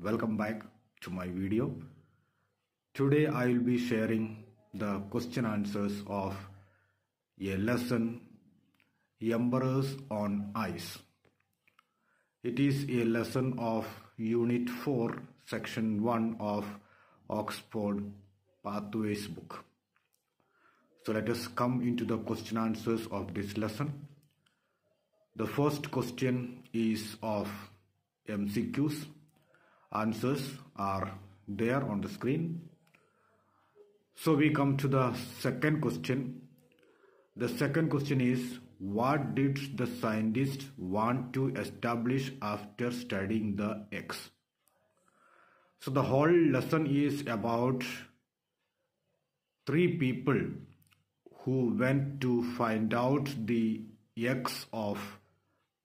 Welcome back to my video. Today I will be sharing the question answers of a lesson Emperors on Ice. It is a lesson of Unit 4, Section 1 of Oxford Pathways book. So let us come into the question answers of this lesson. The first question is of MCQs. Answers are there on the screen. So we come to the second question. The second question is, what did the scientists want to establish after studying the eggs? So the whole lesson is about three people who went to find out the eggs of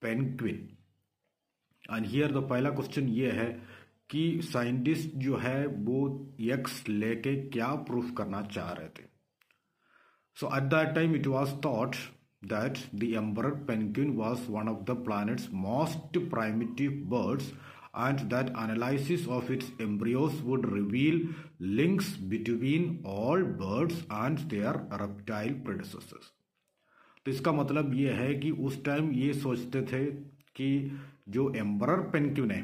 penguin. And here the पहला question ये है कि scientist जो है वो x लेके क्या proof करना चाह रहे थे. So at that time it was thought that the emperor penguin was one of the planet's most primitive birds and that analysis of its embryos would reveal links between all birds and their reptile predecessors. तो इसका मतलब ये है कि उस time ये सोचते थे कि जो एम्परर पेंगुइन है,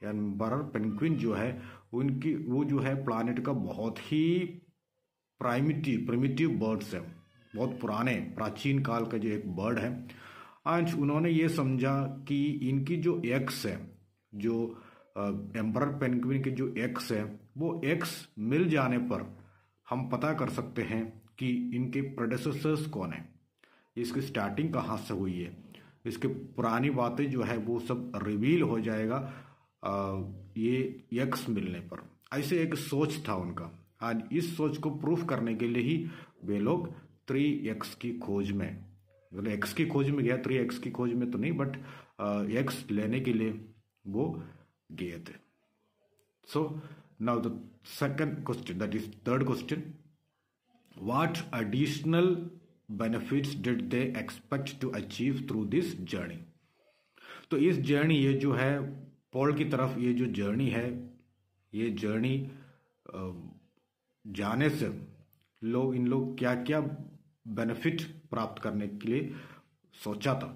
एम्परर पेंगुइन जो है उनकी वो जो है प्लानेट का बहुत ही प्रिमिटिव बर्ड्स है, बहुत पुराने प्राचीन काल का जो एक बर्ड है. आज उन्होंने ये समझा कि इनकी जो एग्स है, जो एम्परर पेंगुइन के जो एग्स है, वो एग्स मिल जाने पर हम पता कर सकते हैं कि इनके प्रेडेसेसर्स कौन है, इसकी स्टार्टिंग कहाँ से हुई है, इसके पुरानी बातें जो है वो सब रिवील हो जाएगा ये एक्स मिलने पर. ऐसे एक सोच था उनका. आज इस सोच को प्रूफ करने के लिए ही वे लोग 3x की खोज में, मतलब एक्स की खोज में गया, 3x की खोज में तो नहीं, बट एक्स लेने के लिए वो गए थे. सो now the second question, that is third question. What additional benefits did they expect to achieve through this journey? तो इस जर्नी, ये जो है पोल की तरफ, ये जो जर्नी है, ये जर्नी जाने से इन लोग क्या क्या बेनिफिट प्राप्त करने के लिए सोचा था.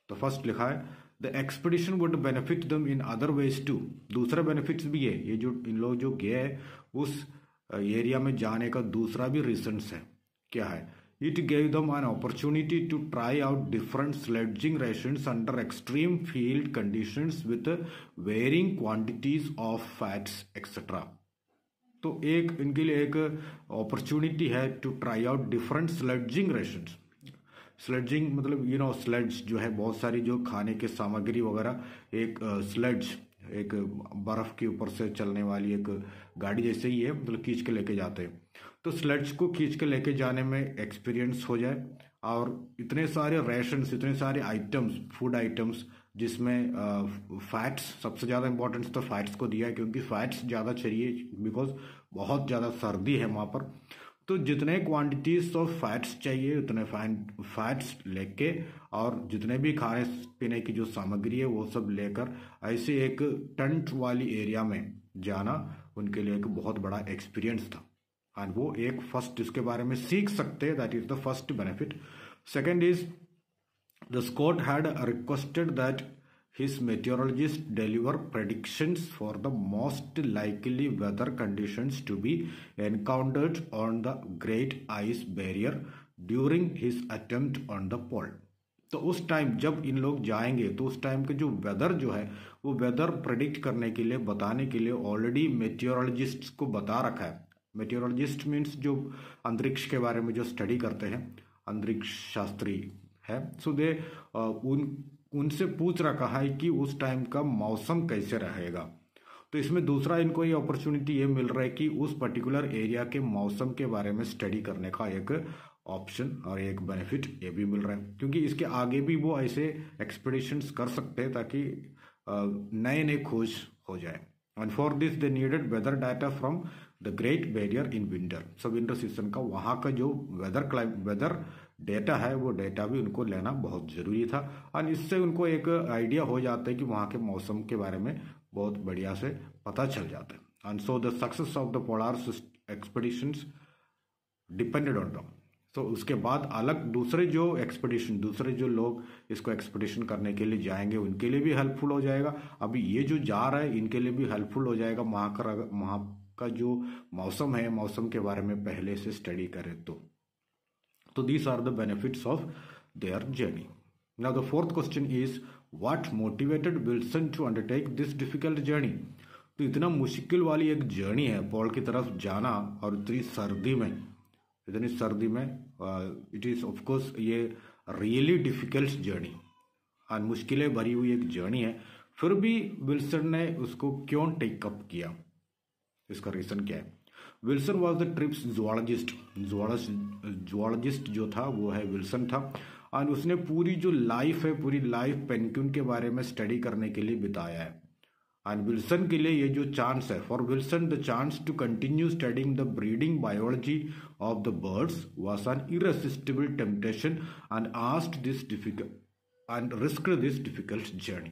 तो फर्स्ट लिखा है द एक्सपीडिशन वुड बेनिफिट दम इन अदर वेज टू. दूसरा बेनिफिट्स भी है, ये जो इन लोग जो गए हैं उस एरिया में जाने का दूसरा भी रीजंस है. क्या है? It gave them an opportunity to try out different sledging rations under extreme field conditions with varying quantities of fats etc. तो एक इनके लिए एक अपॉर्चुनिटी है to try out different स्लेडजिंग rations. स्लेडजिंग मतलब स्लेड्ज जो है बहुत सारी जो खाने के सामग्री वगैरह, एक स्लेड्ज एक बर्फ के ऊपर से चलने वाली एक गाड़ी जैसे ही है, मतलब खींच के लेके जाते हैं. तो स्लेड्ज को खींच के लेके जाने में एक्सपीरियंस हो जाए और इतने सारे रेशंस, इतने सारे आइटम्स, फूड आइटम्स जिसमें फैट्स, सबसे ज़्यादा इंपॉर्टेंस तो फैट्स को दिया है क्योंकि फैट्स ज़्यादा चाहिए, बिकॉज बहुत ज़्यादा सर्दी है वहाँ पर. तो जितने क्वांटिटीज ऑफ फैट्स चाहिए उतने फैट्स लेके और जितने भी खाने पीने की जो सामग्री है वो सब लेकर ऐसे एक टेंट वाली एरिया में जाना उनके लिए एक बहुत बड़ा एक्सपीरियंस था. एंड वो एक फर्स्ट इसके बारे में सीख सकते हैं. That is the first benefit. Second is the Scott had requested that his meteorologist deliver predictions for the most likely weather conditions to be encountered on the Great Ice Barrier during his attempt on the pole. तो उस time जब इन लोग जाएंगे तो उस time के जो weather जो है वो वेदर प्रेडिक्ट करने के लिए, बताने के लिए ऑलरेडी मेटियोरोलॉजिस्ट को बता रखा है. मेटियोरोलॉजिस्ट मीन्स जो अंतरिक्ष के बारे में जो स्टडी करते हैं, अंतरिक्ष शास्त्री है. सो दे उनसे पूछ रखा है कि उस टाइम का मौसम कैसे रहेगा. तो इसमें दूसरा इनको ये अपॉर्चुनिटी ये मिल रहा है कि उस पर्टिकुलर एरिया के मौसम के बारे में स्टडी करने का एक ऑप्शन और एक बेनिफिट ये भी मिल रहा है, क्योंकि इसके आगे भी वो ऐसे एक्सपीडिशंस कर सकते हैं ताकि नए नए खोज हो जाए. And for this they needed weather data from the Great Barrier in winter. सब विंटर सीजन का वहाँ का जो वेदर डेटा है वो डेटा भी उनको लेना बहुत ज़रूरी था. और इससे उनको एक आइडिया हो जाता है कि वहाँ के मौसम के बारे में बहुत बढ़िया से पता चल जाता है। And so the success of the polar expeditions depended on the, तो उसके बाद अलग दूसरे जो लोग इसको एक्सपेडिशन करने के लिए जाएंगे उनके लिए भी हेल्पफुल हो जाएगा। अभी ये जो जा रहा है इनके लिए भी हेल्पफुल हो जाएगा। वहाँ का जो मौसम है, मौसम के बारे में पहले से स्टडी करें तो these are the benefits of their journey. Now the fourth question is what motivated Wilson to undertake this difficult journey. तो इतना मुश्किल वाली एक जर्नी है पोल की तरफ जाना, और इतनी सर्दी में इट इज ऑफ कोर्स ये रियली डिफिकल्ट जर्नी और मुश्किलें भरी हुई एक जर्नी है। फिर भी विल्सन ने उसको क्यों टेकअप किया, इसका रीजन क्या है? विल्सन वॉज द ट्रिप्स जुआलॉजिस्ट जो था वो है विल्सन था, और उसने पूरी लाइफ पेंगुइन के बारे में स्टडी करने के लिए बिताया है। एंड विल्सन के लिए ये जो चांस है, for Wilson the chance to continue studying the breeding biology of the birds was an irresistible temptation and risked this difficult journey.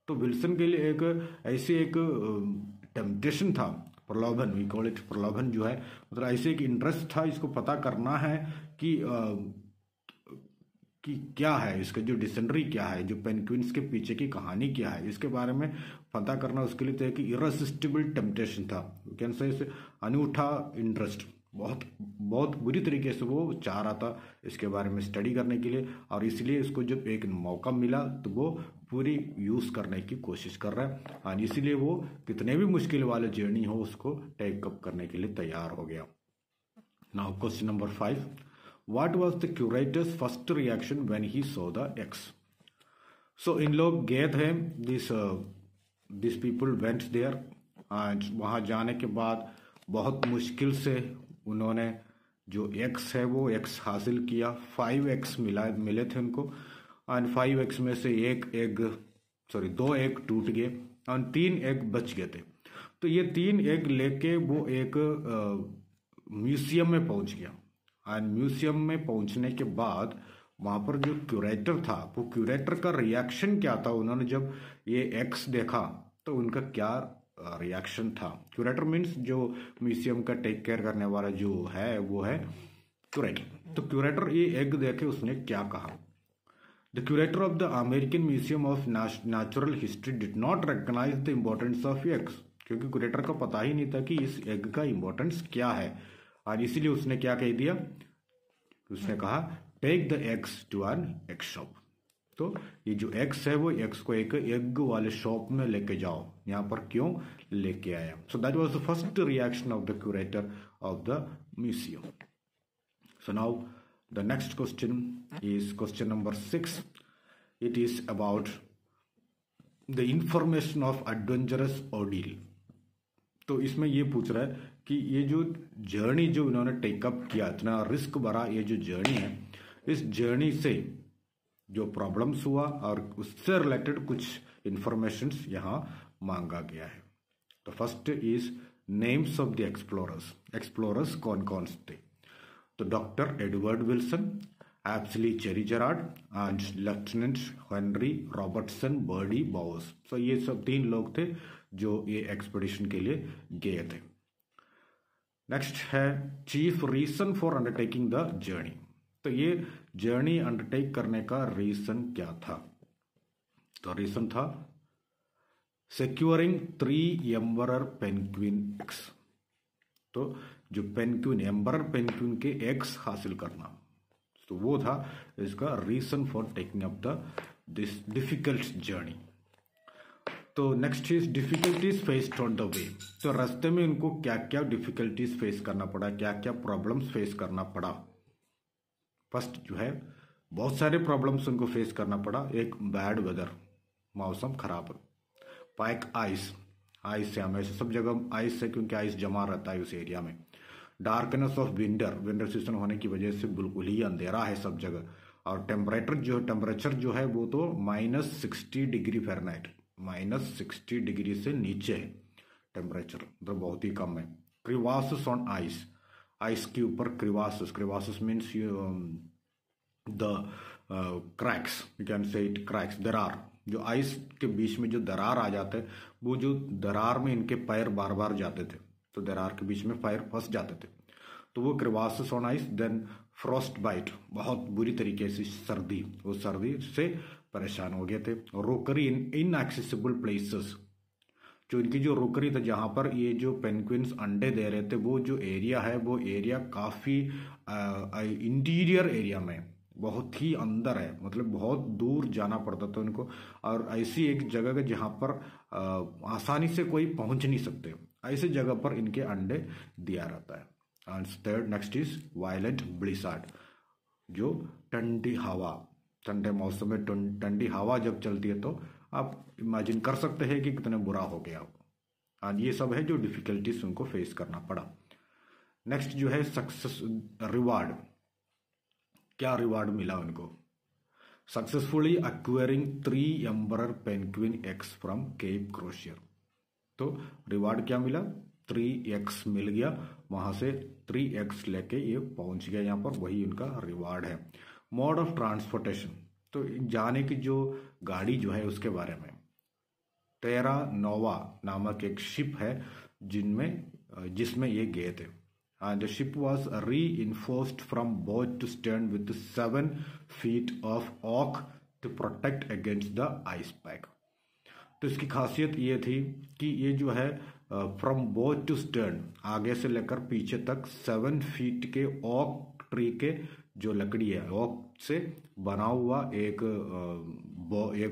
तो विल्सन के लिए एक टेम्पटेशन था, प्रलोभन, वी कॉल इट प्रलोभन जो है, मतलब ऐसे एक इंटरेस्ट था, इसको पता करना है कि क्या है इसका जो डिसेंट्री क्या है, जो पेंगुइन्स के पीछे की कहानी क्या है, इसके बारे में पता करना उसके लिए तो एक इररेसिस्टिबल टेम्पटेशन था, कैन से अनूठा इंटरेस्ट, बहुत बुरी तरीके से वो चाह रहा था इसके बारे में स्टडी करने के लिए, और इसलिए इसको जब एक मौका मिला तो वो पूरी यूज़ करने की कोशिश कर रहा है, और इसीलिए वो कितने भी मुश्किल वाले जर्नी हो उसको टेकअप करने के लिए तैयार हो गया। Now question number 5, What was the curator's first reaction when he saw the X? So इन लोग गए थे, this people went there, and वहाँ जाने के बाद बहुत मुश्किल से उन्होंने जो X है वो X हासिल किया। 5 X मिले थे उनको, एंड 5 X में से 2 एग टूट गए और 3 एग बच गए थे। तो ये 3 एग लेके वो एक म्यूजियम में पहुंच गया, एंड म्यूजियम में पहुंचने के बाद वहाँ पर जो क्यूरेटर था, वो क्यूरेटर का रिएक्शन क्या था, उन्होंने जब ये एक्स देखा तो उनका क्या रिएक्शन था? क्यूरेटर मीन्स जो म्यूजियम का टेक केयर करने वाला जो है वो है क्यूरेटर। तो क्यूरेटर ये एग देखे उसने क्या कहा? The curator of the American Museum of Natural History did not recognise the importance of eggs, क्योंकि क्यूरेटर को पता ही नहीं था कि इस एग का इम्पोर्टेंस क्या है, और इसीलिए उसने क्या कह दिया, उसने कहा take the eggs to an egg shop. तो ये जो एग्स है वो एग्स को एक एग वाले शॉप में लेके जाओ, यहाँ पर क्यों लेके आया? So that was the first reaction of the curator of the museum. So now the next question is question number 6। It is about the information of adventurous ordeal. तो इसमें ये पूछ रहा है कि ये जो जर्नी जो इन्होंने टेकअप किया, इतना रिस्क भरा ये जो जर्नी है, इस जर्नी से जो प्रॉब्लम्स हुआ और उससे रिलेटेड कुछ इंफॉर्मेशंस यहाँ मांगा गया है। तो first is names of the explorers कौन कौन थे? तो doctor Edward Wilson, Apsley Cherry Garrard and lieutenant Henry Robertson Birdie Bowers. तो ये सब 3 लोग थे जो ये एक्सपेडिशन के लिए गए थे। नेक्स्ट है chief reason for undertaking the journey. तो ये जर्नी अंडरटेक करने का रीजन क्या था? तो रीजन था सिक्योरिंग 3 एम्बरर पेंगुइन एग्स। तो जो पेंगुइन, एम्बरर पेंगुइन के एग्स हासिल करना, तो वो था इसका reason for taking up this difficult journey. तो next is difficulties faced on the way. तो रास्ते में उनको क्या क्या डिफिकल्टीज फेस करना पड़ा, क्या क्या प्रॉब्लम्स फेस करना पड़ा? फर्स्ट जो है बहुत सारे प्रॉब्लम्स उनको फेस करना पड़ा। एक बैड वेदर, मौसम खराब, पैक आइस से हमेशा सब जगह आइस है क्योंकि आइस जमा रहता है उस एरिया में। डार्कनेस ऑफ विंटर सीजन होने की वजह से बिल्कुल ही अंधेरा है सब जगह। और टेम्परेचर जो है वो तो -60 डिग्री फ़ारेनहाइट, -60 डिग्री से नीचे है टेम्परेचर, तो बहुत ही कम है। क्रिवासिस ऑन आइस के ऊपर crevasses means the cracks, you can say it cracks, जो आइस के बीच में जो दरार आ जाते हैं, वो जो दरार में इनके पैर बार बार जाते थे, तो दरार के बीच में पैर फंस जाते थे, तो वो crevasses on ice. Then frostbite, बहुत बुरी तरीके से सर्दी, वो सर्दी से परेशान हो गए थे। रोकरी इन इनएक्सेसिबल प्लेसेस, जो इनकी जो रोकरी था जहाँ पर ये जो पेंगुइन्स अंडे दे रहे थे, वो जो एरिया है वो एरिया काफ़ी इंटीरियर एरिया में, बहुत ही अंदर है, मतलब बहुत दूर जाना पड़ता था उनको, और ऐसी एक जगह है जहाँ पर आसानी से कोई पहुँच नहीं सकते, ऐसी जगह पर इनके अंडे दिया रहता है। And third next is violent blizzard, जो ठंडी हवा, ठंडे मौसम में ठंडी हवा जब चलती है तो आप इमेजिन कर सकते हैं कि कितना बुरा हो गया। और ये सब है जो डिफिकल्टीज उनको फेस करना पड़ा। नेक्स्ट जो है सक्सेस रिवार्ड, क्या रिवार्ड मिला उनको? Successfully acquiring 3 emperor penguin eggs from Cape Crozier. तो रिवार्ड क्या मिला? 3 एग्स मिल गया, वहां से 3 एग्स लेके ये पहुंच गया यहाँ पर, वही उनका रिवार्ड है। मोड ऑफ ट्रांसपोर्टेशन, तो जाने की जो गाड़ी जो है उसके बारे में, टेरा नोवा नामक एक शिप है जिसमें ये गए थे। The ship was reinforced from bow to stern with 7 feet of oak to protect against the ice pack। तो इसकी खासियत ये थी कि ये जो है फ्रॉम बो टू स्टर्न, आगे से लेकर पीछे तक 7 फीट के ओक ट्री के जो लकड़ी है, ओक से बना हुआ एक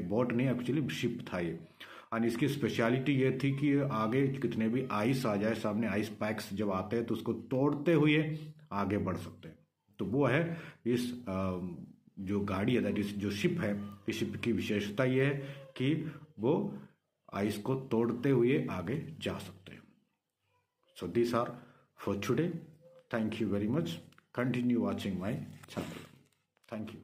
बोट नहीं, एक्चुअली शिप था ये। और इसकी स्पेशलिटी ये थी कि आगे कितने भी आइस आ जाए सामने, आइस पैक्स जब आते हैं तो उसको तोड़ते हुए आगे बढ़ सकते हैं। तो वो है इस जो गाड़ी है, दैट इज जो शिप है, इस शिप की विशेषता ये है कि वो आइस को तोड़ते हुए आगे जा सकते हैं। So this are for today. Thank you very much. Continue watching my channel. Thank you.